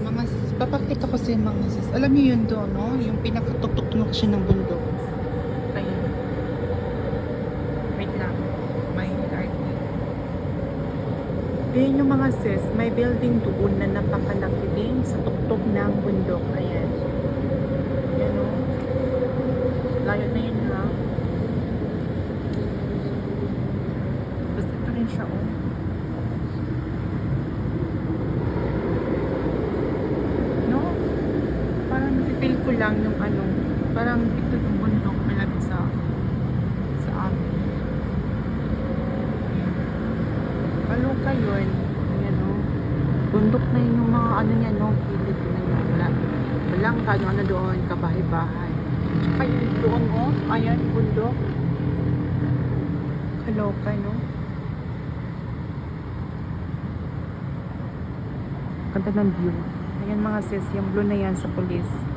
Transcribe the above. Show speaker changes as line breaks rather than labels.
Mga sis, papakita ko sa mga sis. Alam niyo yun doon, no? Yung pinakatuktok na kasi ng bundok. Ayan. Wait lang. May light. Ayan yung mga sis. May building doon na napakalaki din sa tuktok ng bundok. Ayan. Ayan o. Layo na yun ha. Basta pa rin siya o. Feel ko lang yung ano, parang ito yung bundok malapit sa amin. Kaloka yun. Ayan o. Bundok na yun yung mga ano niya, no? Gilid na yan. Walang ano doon, kabahay-bahay. Tsaka yun doon o. Ayan, bundok. Kaloka, no? Ganda ng view. Ayan mga sis, yung blue na yan sa police.